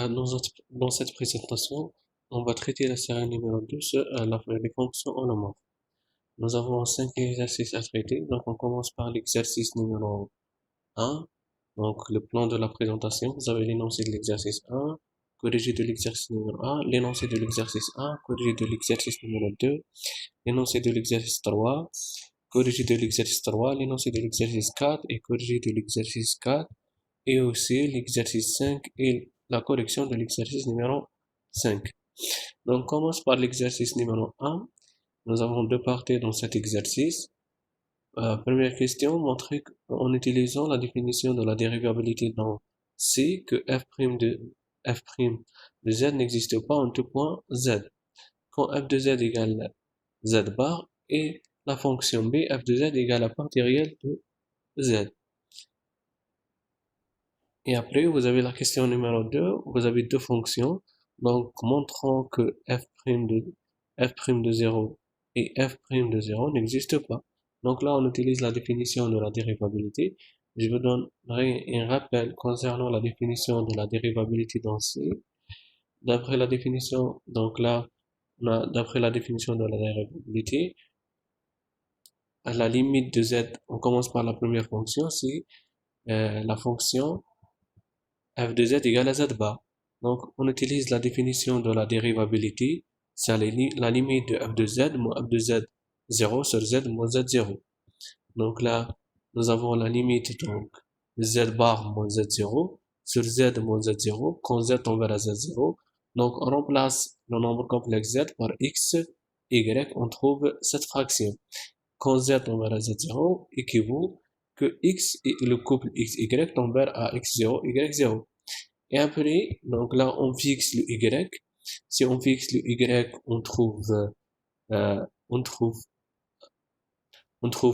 Dans cette présentation, on va traiter la série numéro 2 sur les fonctions holomorphes. Nous avons 5 exercices à traiter, donc on commence par l'exercice numéro 1. Donc le plan de la présentation, vous avez l'énoncé de l'exercice 1, corrigé de l'exercice numéro 1, l'énoncé de l'exercice 1, corrigé de l'exercice numéro 2, l'énoncé de l'exercice 3, corrigé de l'exercice 3, l'énoncé de l'exercice 4 et corrigé de l'exercice 4, et aussi l'exercice 5 et la correction de l'exercice numéro 5. Donc, on commence par l'exercice numéro 1. Nous avons deux parties dans cet exercice. Première question, montrer en utilisant la définition de la dérivabilité dans C que f' de z n'existe pas en tout point z. Quand f de z égale z bar et la fonction b f de z égale la partie réelle de z. Et après, vous avez la question numéro 2, vous avez deux fonctions, donc montrant que f' de 0 et f' de 0 n'existent pas. Donc là, on utilise la définition de la dérivabilité. Je vous donnerai un rappel concernant la définition de la dérivabilité dans C. D'après la définition, donc là, d'après la définition de la dérivabilité, à la limite de z, on commence par la première fonction, c'est la fonction f de z égale à z bar. Donc, on utilise la définition de la dérivabilité, c'est la limite de f de z moins f de z 0 sur z moins z0. Donc là, nous avons la limite donc z bar moins z0 sur z moins z0 quand z tend vers z0. Donc, on remplace le nombre complexe z par x, y, on trouve cette fraction. Quand z tend vers z0 équivaut que x et le couple x, y tend vers à x0, y0. Et après, donc là, on fixe le y. Si on fixe le y, on trouve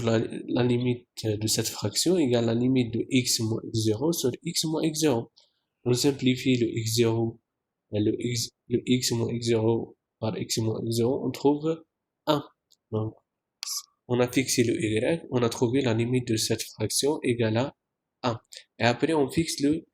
la limite de cette fraction égale la limite de x moins x0 sur x moins x0. On simplifie le x0, le x moins x0 par x moins x0, on trouve 1. Donc, on a fixé le y, on a trouvé la limite de cette fraction égale à 1. Et après, on fixe le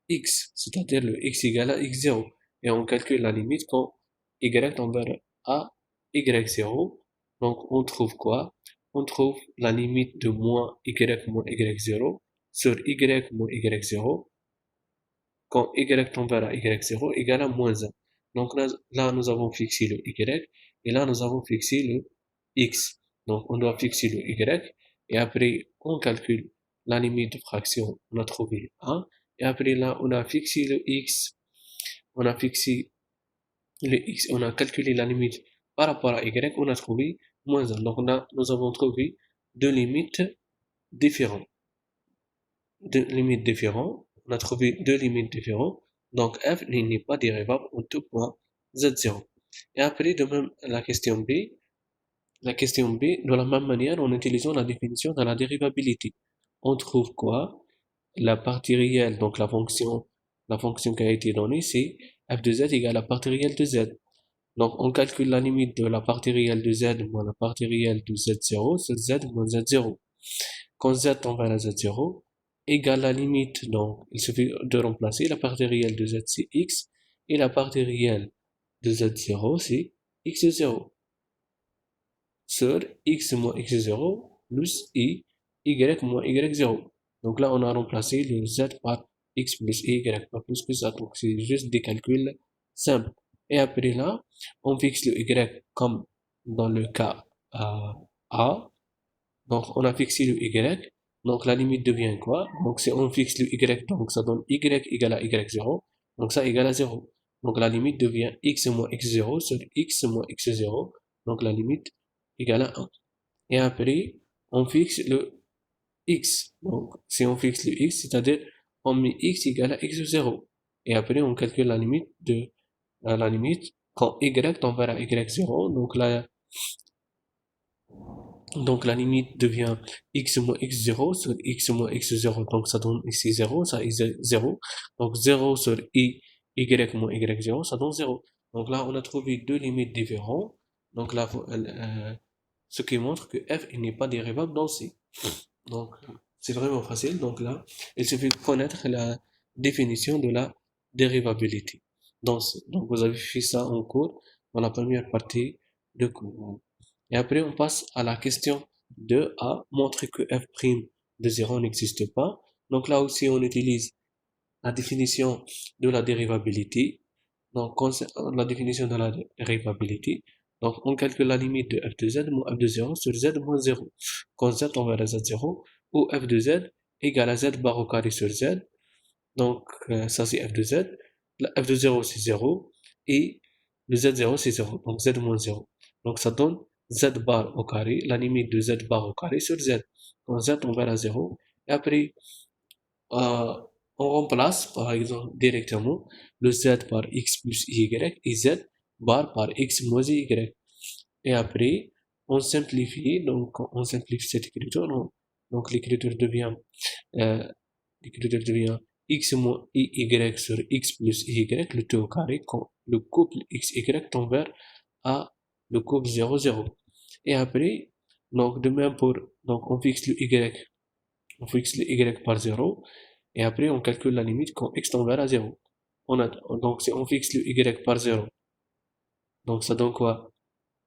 x, c'est-à-dire le x égale à x0. Et on calcule la limite quand y tend vers à y0. Donc, on trouve quoi? On trouve la limite de moins y y0 sur y moins y0 quand y tend vers à y0 égale à moins 1. Donc là, nous avons fixé le y et là, nous avons fixé le x. Donc, on doit fixer le y et après, on calcule la limite de fraction, on a trouvé 1. Et après là, on a fixé le x, on a calculé la limite par rapport à y, on a trouvé moins 1. Donc là, nous avons trouvé deux limites différentes. On a trouvé deux limites différentes. Donc f n'est pas dérivable en tout point z0. Et après, de même, la question B, de la même manière, en utilisant la définition de la dérivabilité, on trouve quoi? La partie réelle, donc la fonction qui a été donnée, c'est f de z égale la partie réelle de z. Donc, on calcule la limite de la partie réelle de z moins la partie réelle de z0 sur z moins z0. Quand z tend vers z0, égale la limite, donc il suffit de remplacer la partie réelle de z, c'est x, et la partie réelle de z0, c'est x0 sur x moins x0 plus y moins y0. Donc là, on a remplacé le z par x plus y, pas plus que ça. Donc c'est juste des calculs simples. Et après là, on fixe le y comme dans le cas A. Donc on a fixé le y. Donc la limite devient quoi? Donc si on fixe le y, donc ça donne y égale à y0. Donc ça égale à 0. Donc la limite devient x moins x0 sur x moins x0. Donc la limite égale à 1. Et après, on fixe le x. Donc, si on fixe le x, c'est-à-dire on met x égale à x0. Et après, on calcule la limite quand y tend vers à y0. Donc la limite devient x moins x0 sur x moins x0. Donc ça donne ici 0, ça est 0. Donc 0 sur y moins y0, ça donne 0. Donc là, on a trouvé deux limites différentes. Donc là, ce qui montre que f n'est pas dérivable dans C. Donc, c'est vraiment facile. Donc là, il suffit de connaître définition de la dérivabilité. Donc vous avez fait ça en cours dans la première partie de cours. Et après, on passe à la question 2a, montrer que f' de 0 n'existe pas. Donc là aussi, on utilise la définition de la dérivabilité. Donc, la définition de la dérivabilité. Donc, on calcule la limite de f de z moins f de 0 sur z moins 0. Quand z on va à z0, où f de z égale à z barre au carré sur z. Donc, ça c'est f de z. La f de 0 c'est 0. Et le z0 c'est 0. Donc, z moins 0. Donc, ça donne z bar au carré, la limite de z bar au carré sur z. Quand z on va à 0. Et après, euh, on remplace par exemple directement le z par x plus y et z bar par x moins y. Et après, on simplifie, donc on simplifie cette écriture. Donc euh, l'écriture devient x moins y sur x plus y, le tout au carré, quand le couple xy tend vers à le couple 0, 0. Et après, donc de même pour, donc on fixe le y par 0, et après on calcule la limite quand x tend vers à 0. Donc si on fixe le y par 0, donc ça donne quoi?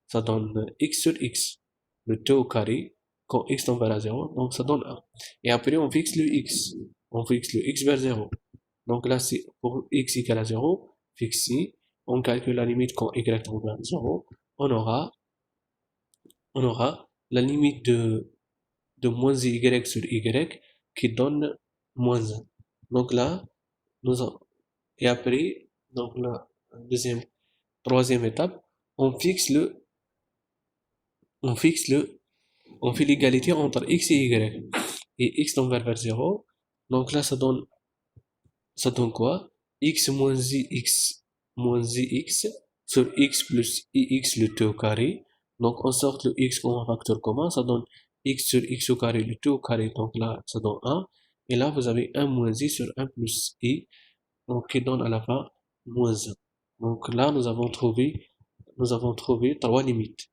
Ça donne x sur x, le 2 au carré, quand x tend vers à 0, donc ça donne 1. Et après on fixe le x vers 0. Donc là, c'est pour x égale à 0, fixé, on calcule la limite quand y tend vers 0, on aura, on aura la limite de moins y sur y qui donne moins 1. Donc là, nous avons, et après, donc la deuxième, troisième étape, on fixe le, on fixe le, on fait l'égalité entre x et y. Et x tend vers 0. Donc là, ça donne quoi? X moins ix moins ix sur x plus ix le tout au carré. Donc on sort le x comme un facteur commun, ça donne x sur x au carré le tout au carré. Donc là, ça donne 1. Et là, vous avez 1 moins i sur 1 plus i, donc qui donne à la fin moins 1. Donc là, nous avons trouvé trois limites.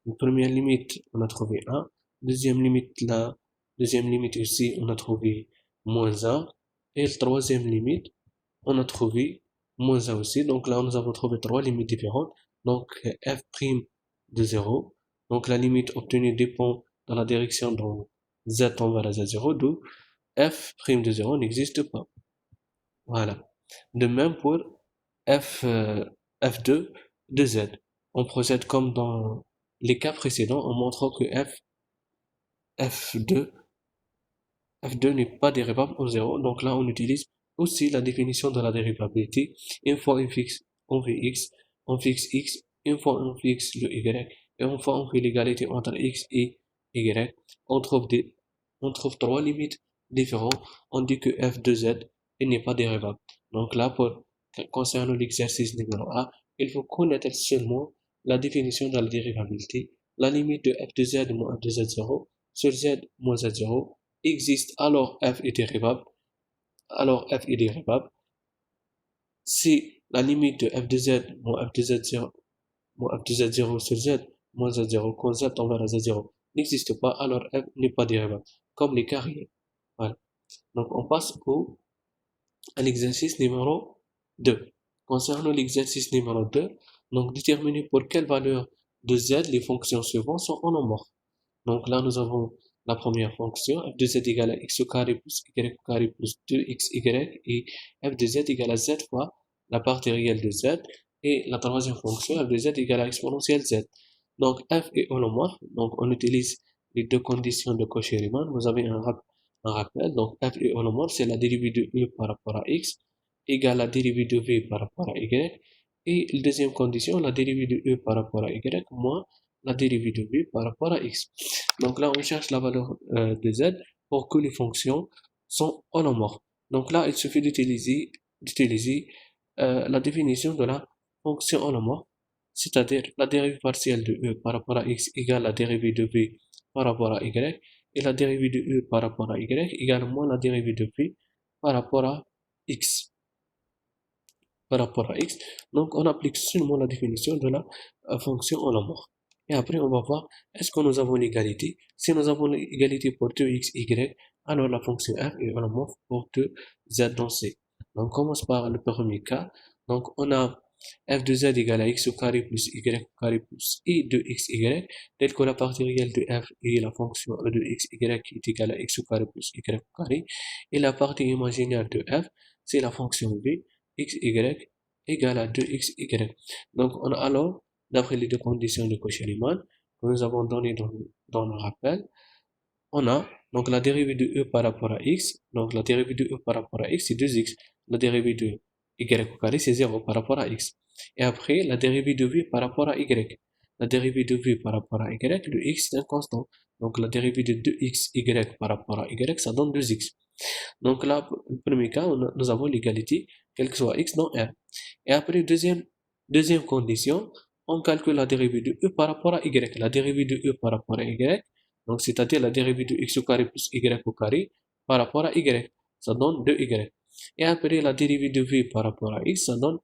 La première limite, on a trouvé 1. Deuxième limite, là, deuxième limite ici, on a trouvé moins 1. Et la troisième limite, on a trouvé moins 1 aussi. Donc là, nous avons trouvé trois limites différentes. Donc f' de 0. Donc la limite obtenue dépend de la direction dont z tend vers z0, d'où f' de 0 n'existe pas. Voilà. De même pour f, f2 de z. On procède comme dans les cas précédents en montrant que f2 f2 n'est pas dérivable au 0. Donc là, on utilise aussi la définition de la dérivabilité. Une fois on fixe, on fait x, on fixe x, une fois on fixe le y, et une fois on fait l'égalité entre x et y, on trouve on trouve trois limites différentes. On dit que f de z n'est pas dérivable. Donc là, concernant l'exercice numéro A, il faut connaître seulement la définition de la dérivabilité, la limite de f de z moins f de z0 sur z moins z0 existe, alors f est dérivable. Alors f est dérivable si la limite de f de z moins f de z0 moins f de z0 sur z moins z0 quand z tend vers z0 n'existe pas, alors f n'est pas dérivable, comme les cas réels. Voilà. Donc on passe à l'exercice numéro 2. Concernant l'exercice numéro 2, donc déterminer pour quelle valeur de z les fonctions suivantes sont holomorphes. Donc là, nous avons la première fonction, f de z égale à x au carré plus y au carré plus 2xy, et f de z égale à z fois la partie réelle de z, et la troisième fonction, f de z égale à exponentielle z. Donc f est holomorphe, donc on utilise les deux conditions de Cauchy-Riemann. Vous avez un rappel, donc f est holomorphe, c'est la dérivée de e par rapport à x égale la dérivée de v par rapport à y, et la deuxième condition, la dérivée de e par rapport à y moins la dérivée de v par rapport à x. Donc là, on cherche la valeur de z pour que les fonctions sont holomorphes. Donc là, il suffit d'utiliser la définition de la fonction holomorphe, c'est-à-dire la dérivée partielle de e par rapport à x égale la dérivée de v par rapport à y, et la dérivée de e par rapport à y égale moins la dérivée de v par rapport à x. Par rapport à x. Donc, on applique seulement la définition de la fonction holomorphe. Et après, on va voir, est-ce que nous avons l'égalité? Si nous avons l'égalité pour 2x, y, alors la fonction f est holomorphe pour 2z dans C. On commence par le premier cas. Donc, on a f de z égale à x au carré plus y au carré plus i de xy, tel que la partie réelle de f est la fonction e de xy qui est égale à x au carré plus y au carré, et la partie imaginaire de f, c'est la fonction v, xy égale à 2xy. Donc, on a alors, d'après les deux conditions de Cauchy-Riemann que nous avons données dans le rappel, on a donc la dérivée de e par rapport à x. Donc la dérivée de e par rapport à x, c'est 2x. La dérivée de y au carré, c'est 0 par rapport à x. Et après, la dérivée de v par rapport à y. La dérivée de v par rapport à y, le x c'est un constant. Donc la dérivée de 2xy par rapport à y, ça donne 2x. Donc là, le premier cas, nous avons l'égalité, quel que soit x dans R. Et après, deuxième condition, on calcule la dérivée de e par rapport à y. La dérivée de e par rapport à y, donc c'est-à-dire la dérivée de x au carré plus y au carré par rapport à y, ça donne 2y. Et après, la dérivée de v par rapport à x, ça donne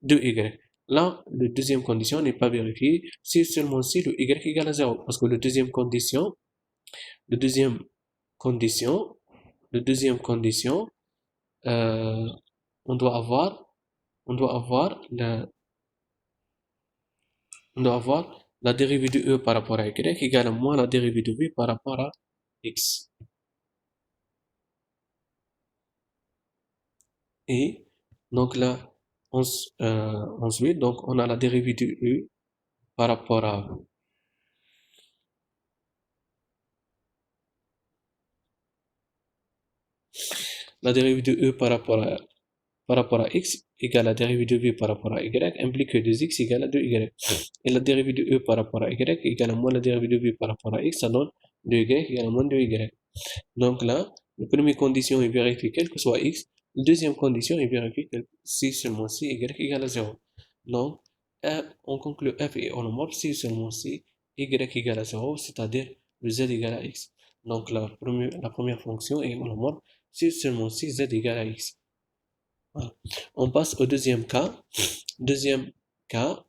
2y. Là, la deuxième condition n'est pas vérifiée, c'est seulement si le y égale à 0. Parce que le deuxième condition, le deuxième condition, euh, on doit avoir la dérivée de e par rapport à y égale à moins la dérivée de v par rapport à x. Et donc là, ensuite, donc on a la dérivée de e par rapport à la dérivée de e par rapport à x égale la dérivée de v par rapport à y implique que 2x égale à 2y. Et la dérivée de e par rapport à y égale à moins la dérivée de v par rapport à x, ça donne 2y égale à moins 2y. Donc là, la première condition est vérifiée quel que soit x. La deuxième condition est vérifiée si seulement si y égale à 0. Donc, on conclut f est holomorphe si seulement si y égale à 0, c'est-à-dire le z égale à x. Donc la première fonction est holomorphe si seulement si z égale à x. Voilà. On passe au deuxième cas. Deuxième cas,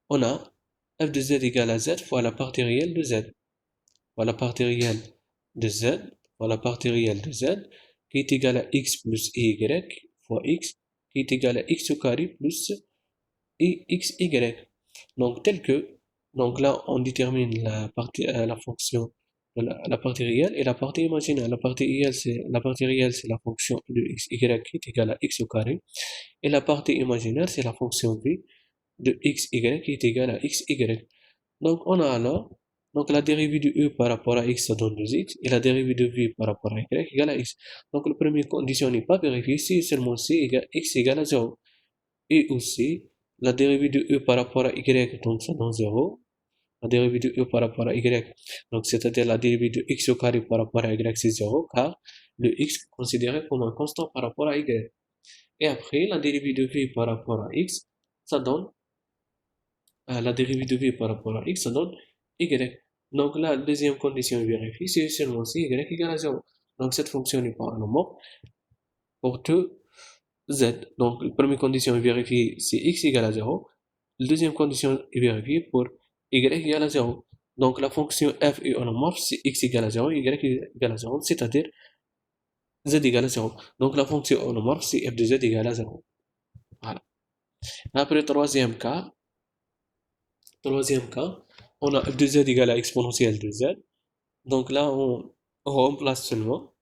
on a f de z égale à z fois la partie réelle de z. Fois la partie réelle de z, fois la partie réelle de z, qui est égale à x plus y fois x, qui est égal à x au carré plus xy. Donc, donc là, on détermine la fonction, la partie réelle et la partie imaginaire. La partie réelle, c'est la fonction de xy qui est égale à x au carré. Et la partie imaginaire, c'est la fonction v de xy qui est égale à xy. Donc, on a alors, donc la dérivée de e par rapport à x, ça donne 2x, et la dérivée de v par rapport à y égale à x. Donc, la première condition n'est pas vérifiée si seulement x égale à 0. Et aussi, la dérivée de e par rapport à y, donc ça donne 0. La dérivée de e par rapport à y, donc c'est-à-dire la dérivée de x au carré par rapport à y, c'est 0, car le x est considéré comme un constant par rapport à y. Et après, la dérivée de v par rapport à x, ça donne la dérivée de v par rapport à x, ça donne y. Donc la deuxième condition est vérifiée, c'est seulement si y égale à 0. Donc cette fonction n'est pas holomorphe pour tout z. Donc la première condition est vérifiée si x égale à 0. La deuxième condition est vérifiée pour y égale à 0. Donc la fonction f est holomorphe si x égale à 0, y égale à 0, c'est-à-dire z égale à 0. Donc la fonction holomorphe c'est f de z égale à 0. Voilà. Après, troisième cas, on a f de z égale à exponentielle de z. Donc là, on remplace seulement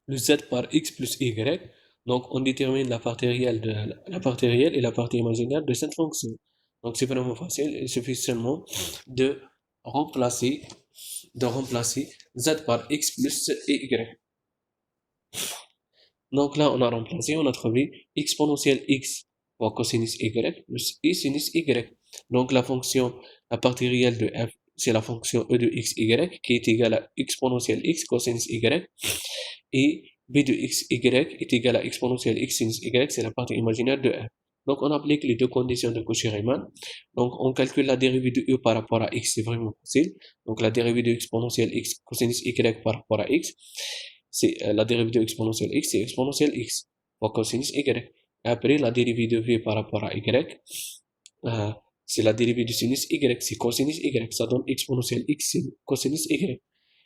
le z par x plus y. Donc on détermine la partie réelle et la partie imaginaire de cette fonction. Donc c'est vraiment facile, il suffit seulement de remplacer z par x plus y. Donc là, on a remplacé, on a trouvé exponentielle x fois cosinus y plus i sinus y. Donc la partie réelle de f, c'est la fonction e de xy qui est égale à exponentielle x cosinus y. Et b de xy est égal à exponentielle x sinus y, c'est la partie imaginaire de f. Donc on applique les deux conditions de Cauchy-Riemann. Donc on calcule la dérivée de e par rapport à x, c'est vraiment facile. Donc la dérivée de exponentielle x cosinus y par rapport à x, c'est la dérivée de exponentielle x, c'est exponentielle x fois cosinus y. Et après la dérivée de v par rapport à y, c'est la dérivée de sinus y, c'est cosinus y, ça donne exponentielle x, c'est cosinus y.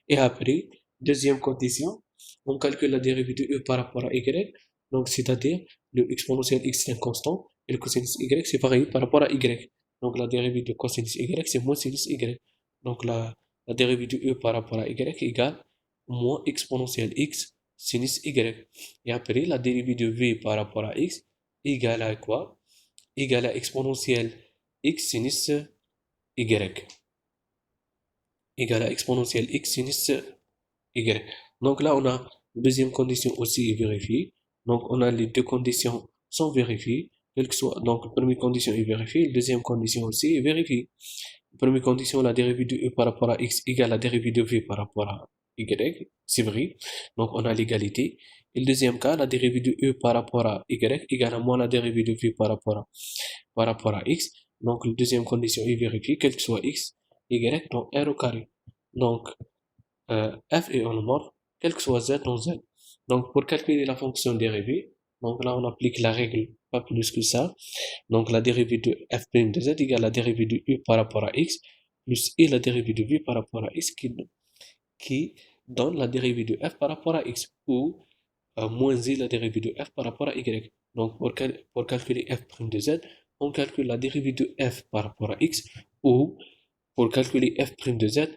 Et après, deuxième condition, On calcule la dérivée de e par rapport à y, donc c'est-à-dire le exponentiel x c'est un constant, et le cosinus y c'est pareil par rapport à y. Donc la dérivée de cosinus y c'est moins sinus y. Donc la dérivée de e par rapport à y égale moins exponentiel x sinus y. Et après, la dérivée de v par rapport à x égale à quoi? Égale à exponentiel x sinus y. Égale à exponentiel x sinus y. Donc là, on a la deuxième condition aussi est vérifiée. Donc on a les deux conditions sont vérifiées. Quelle que soit, donc la première condition est vérifiée, la deuxième condition aussi est vérifiée. La première condition, la dérivée de e par rapport à x égale la dérivée de v par rapport à y, c'est vrai. Donc on a l'égalité. Et le deuxième cas, la dérivée de e par rapport à y égale à moins la dérivée de v par rapport à x. Donc la deuxième condition est vérifiée, quel que soit x, y, donc r au carré. Donc f est holomorphe, quel que soit z dans z. Donc pour calculer la fonction dérivée, donc là on applique la règle, pas plus que ça. Donc la dérivée de f' de z égale la dérivée de u par rapport à x plus i la dérivée de v par rapport à x qui donne la dérivée de f par rapport à x ou moins i la dérivée de f par rapport à y. Donc pour calculer f' de z, on calcule la dérivée de f par rapport à x ou pour calculer f' de z,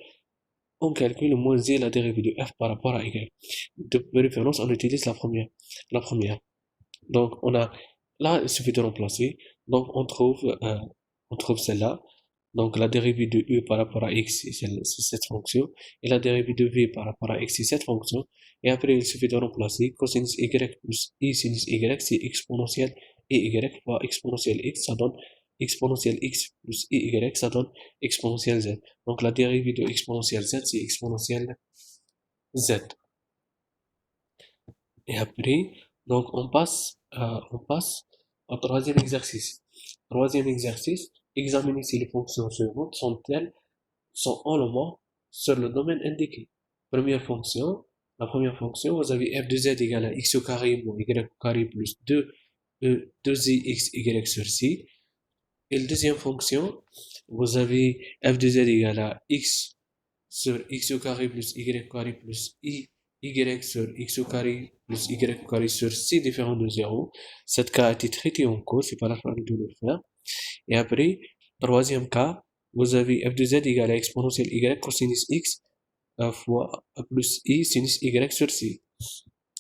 on calcule moins i la dérivée de f par rapport à y. De préférence, on utilise la première. La première. Donc, on a, là, il suffit de remplacer. Donc, on trouve celle-là. Donc, la dérivée de u par rapport à x, c'est cette fonction. Et la dérivée de v par rapport à x, c'est cette fonction. Et après, il suffit de remplacer. Cosinus y plus i sinus y, c'est exponentiel et y fois exponentiel x, ça donne exponentiel x plus i y, ça donne exponentiel z. Donc, la dérivée de exponentiel z, c'est exponentiel z. Et après, donc on passe au troisième exercice. Troisième exercice, examiner si les fonctions suivantes sont holomorphes sur le domaine indiqué. La première fonction, vous avez f de z égale à x au carré moins y au carré plus 2i x y sur c. Et la deuxième fonction, vous avez f de z égale à x sur x au carré plus y au carré plus y sur x au carré plus y au carré sur c différent de 0. Cette cas a été traité en cours, c'est pas la peine de le faire. Et après, troisième cas, vous avez f de z égale à exponentielle y cosinus x fois plus i sinus y sur c.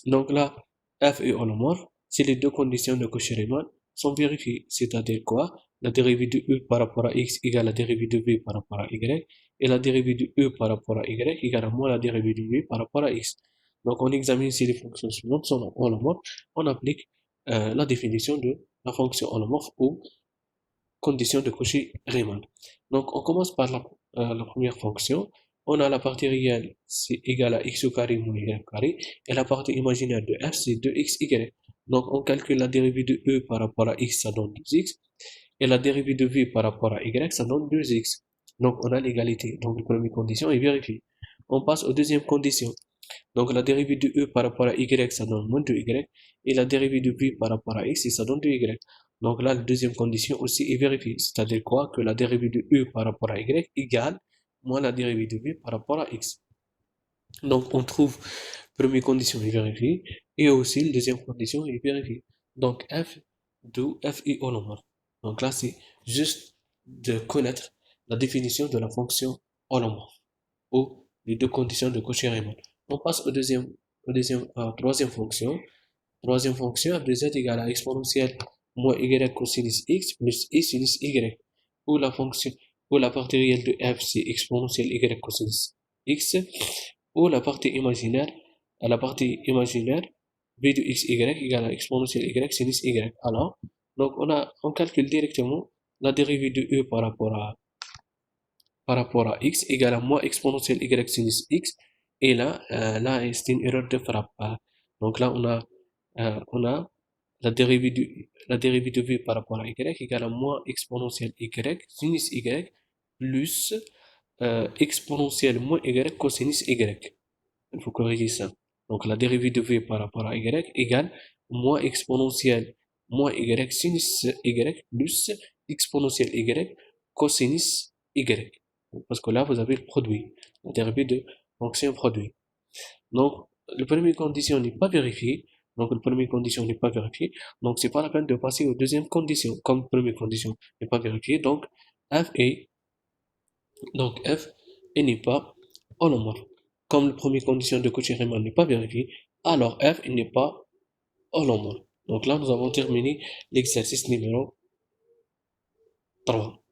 Donc là, f est holomorphe si les deux conditions de Cauchy-Riemann sont vérifiées. C'est-à-dire quoi? La dérivée de e par rapport à x égale la dérivée de v par rapport à y, et la dérivée de e par rapport à y égale à moins la dérivée de v par rapport à x. Donc on examine si les fonctions suivantes sont holomorphes, on applique la définition de la fonction holomorphe ou condition de Cauchy-Riemann. Donc on commence par la première fonction. On a la partie réelle, c'est égal à x au carré moins y au carré, et la partie imaginaire de f, c'est 2xy. Donc on calcule la dérivée de e par rapport à x, ça donne 2x, et la dérivée de v par rapport à y, ça donne 2x. Donc on a l'égalité. Donc la première condition est vérifiée. On passe aux deuxième condition. Donc la dérivée de e par rapport à y, ça donne moins 2y, et la dérivée de v par rapport à x, ça donne 2y. Donc là, la deuxième condition aussi est vérifiée. C'est-à-dire quoi? Que la dérivée de e par rapport à y égale moins la dérivée de v par rapport à x. Donc on trouve première condition est vérifiée et aussi la deuxième condition est vérifiée. Donc f de f est holomorphe. Donc là, c'est juste de connaître la définition de la fonction holomorphe ou les deux conditions de Cauchy-Riemann. On passe troisième fonction. Troisième fonction, f de z égale à exponentielle moins y cosinus x plus i sinus y. Où la fonction, où la partie réelle de f, c'est exponentielle y cosinus x. Ou la partie imaginaire, b de x y égale à exponentielle y sinus y. Alors, donc on calcule directement la dérivée de e par rapport à x égale à moins exponentielle y sinus x. Et là, c'est une erreur de frappe. Donc là, on a la dérivée de v par rapport à y égale à moins exponentielle y sinus y plus exponentielle moins y cosinus y. Il faut corriger ça. Donc la dérivée de v par rapport à y égale moins exponentielle moins y sinus y plus exponentielle y cosinus y. Parce que là, vous avez le produit, la dérivée de fonction produit. Donc, le premier condition n'est pas vérifié, donc le premier condition n'est pas vérifié, donc c'est pas la peine de passer aux deuxième condition, comme première condition n'est pas vérifiée, F est, F et n'est pas holomorphe. Comme la première condition de Cauchy-Riemann n'est pas vérifiée, alors F il n'est pas holomorphe. Donc là, nous avons terminé l'exercice numéro 3.